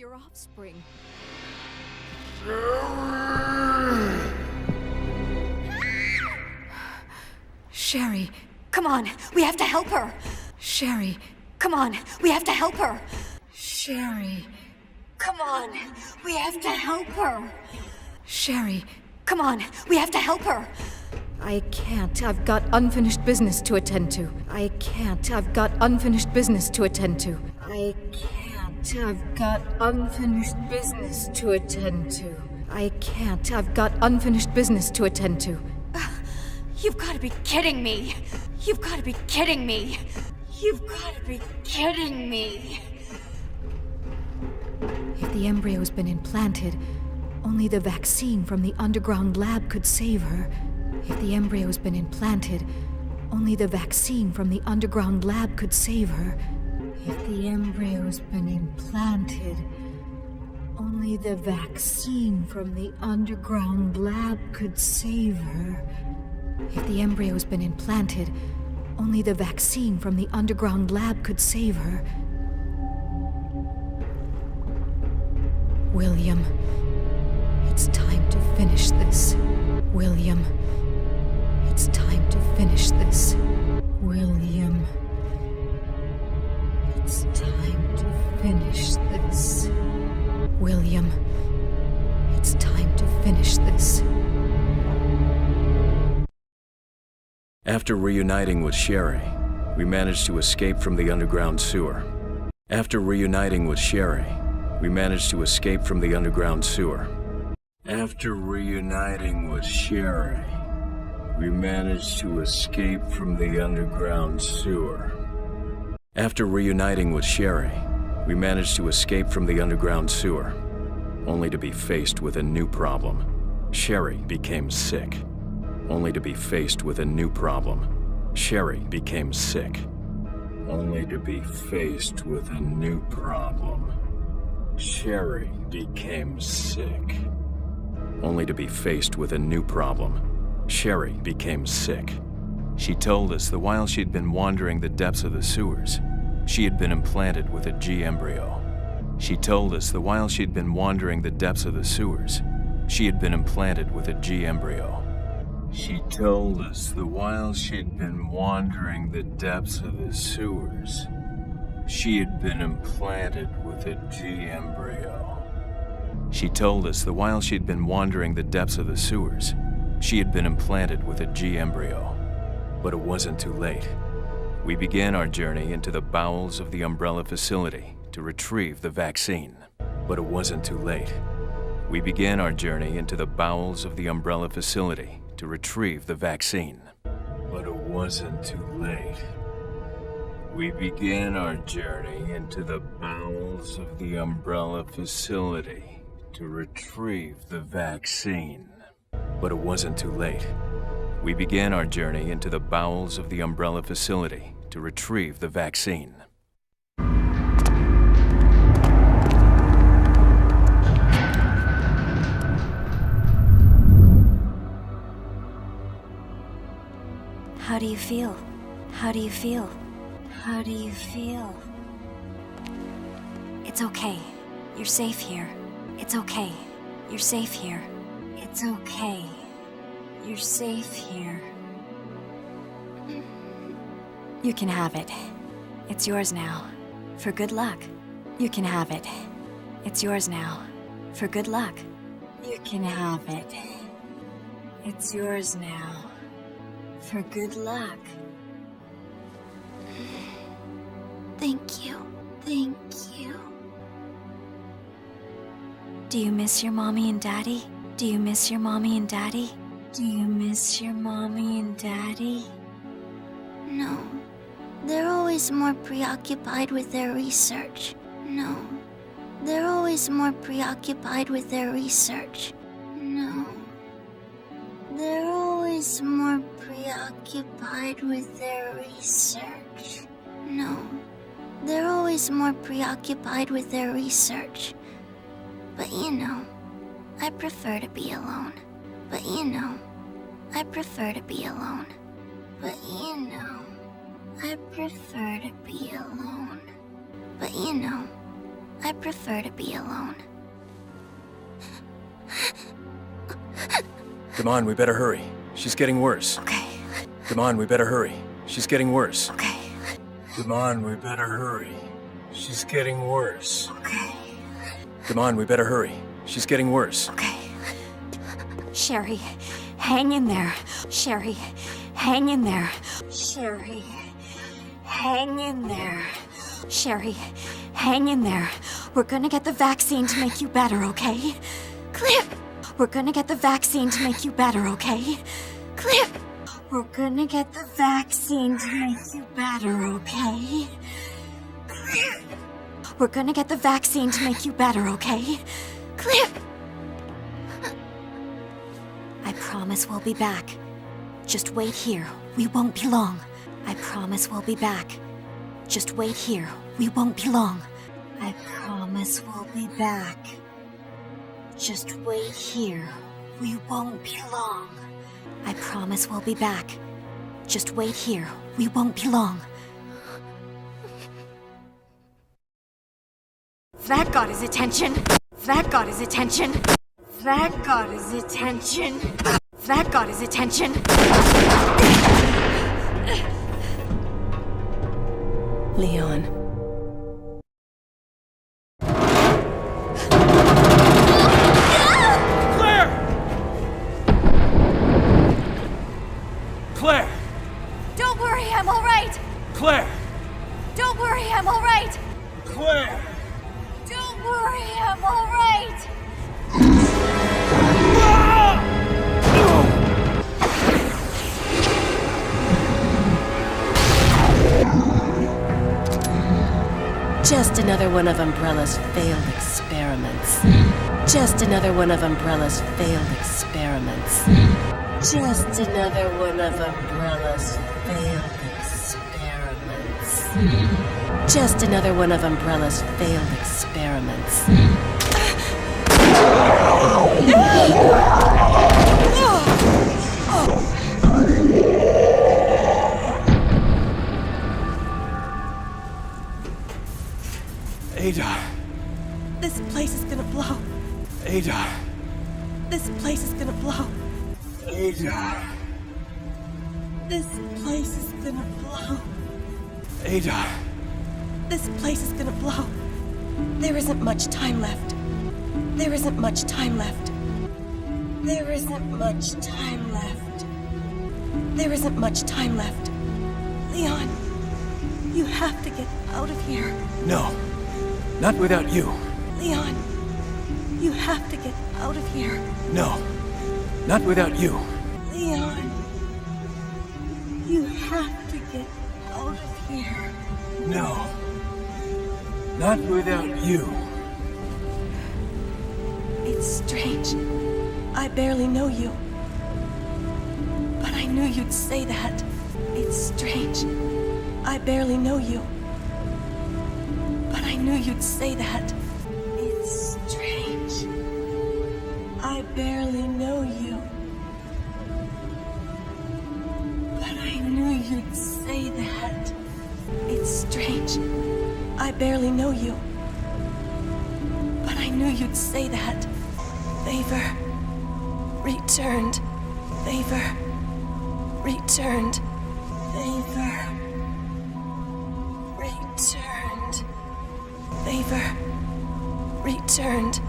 your offspring. Sherry. Come on, we have to help her. Sherry. Come on, we have to help her. Sherry. Come on, we have to help her. Sherry. Come on, we have to help her. I can't. I've got unfinished business to attend to. I can't. I've got unfinished business to attend to. I can't. I've got unfinished business to attend to. I can't. I've got unfinished business to attend to. You've got to be kidding me. You've got to be kidding me. You've got to be kidding me. If the embryo's been implanted, only the vaccine from the underground lab could save her. If the embryo's been implanted, only the vaccine from the underground lab could save her. If the embryo's been implanted, only the vaccine from the underground lab could save her. If the embryo's been implanted, only the vaccine from the underground lab could save her. William, it's time to finish this. William, it's time to finish this. William, it's time to finish this. William, it's time to finish this. After reuniting with Sherry, we managed to escape from the underground sewer. After reuniting with Sherry, we managed to escape from the underground sewer. After reuniting with Sherry, we managed to escape from the underground sewer. After reuniting with Sherry, we managed to escape from the underground sewer, only to be faced with a new problem. Sherry became sick. Only to be faced with a new problem. Sherry became sick. Only to be faced with a new problem. Sherry became sick. Only to be faced with a new problem. Sherry became sick. She told us that while she'd been wandering the depths of the sewers, she had been implanted with a G embryo. She told us that while she'd been wandering the depths of the sewers, she had been implanted with a G embryo. She told us that while she'd been wandering the depths of the sewers, she had been implanted with a G embryo. She told us that while she'd been wandering the depths of the sewers, she had been implanted with a G embryo. But it wasn't too late. We began our journey into the bowels of the Umbrella facility to retrieve the vaccine. But it wasn't too late. We began our journey into the bowels of the Umbrella facility to retrieve the vaccine. But it wasn't too late. We began our journey into the bowels of the Umbrella facility to retrieve the vaccine. But it wasn't too late. We began our journey into the bowels of the Umbrella facility to retrieve the vaccine. How do you feel? How do you feel? How do you feel? It's okay. You're safe here. It's okay. You're safe here. It's okay. You're safe here. You can have it. It's yours now. For good luck. You can have it. It's yours now. For good luck. You can have it. It's yours now. For good luck. Thank you. Thank you. Do you miss your mommy and daddy? Do you miss your mommy and daddy? Do you miss your mommy and daddy? No. They're always more preoccupied with their research. No. They're always more preoccupied with their research. No. They're always more preoccupied with their research. No. They're always more preoccupied with their research. But you know, I prefer to be alone. But you know, I prefer to be alone. But you know, I prefer to be alone. But you know, I prefer to be alone. Come on, we better hurry. She's getting worse. Okay, Come on, we better hurry. She's getting worse. okay, Come on, we better hurry. She's getting worse. okay, Come on, we better hurry. She's getting worse. okay. Sherry, hang in there. Sherry, hang in there. Sherry, hang in there. Sherry, hang in there. We're gonna get the vaccine to make you better, okay? Claire! We're gonna get the vaccine to make you better, okay? Claire! We're gonna get the vaccine to make you better, okay? We're gonna get the vaccine to make you better, okay? Claire! I promise we'll be back. Just wait here. We won't be long. I promise we'll be back. Just wait here. We won't be long. I promise we'll be back. Just wait here. We won't be long. I promise we'll be back. Just wait here. We won't be long. That got his attention. That got his attention. That got his attention. That got his attention. Leon. Claire! Don't worry, I'm all right. Claire! Don't worry, I'm all right. Claire! Don't worry, I'm all right. Just another one of Umbrella's failed experiments. Just another one of Umbrella's failed experiments. Just another one of Umbrella's failed experiments. Just another one of Umbrella's failed experiments. Ada. This place is gonna blow. Ada. This place is gonna blow. Ada. This place is gonna blow. Ada. This place is gonna blow. There isn't much time left. There isn't much time left. There isn't much time left. There isn't much time left. Leon, you have to get out of here. No. Not without you. Leon, you have to get out of here. No. Not without you. Leon, you have to get out of here. No. Not without you. It's strange. I barely know you. But I knew you'd say that. It's strange. I barely know you. But I knew you'd say that. It's strange. I barely know you. But I knew you'd say that. It's strange. I barely know you. But I knew you'd say that. Favor. Returned. Favor. Returned. Favor. Returned. Favor. Returned.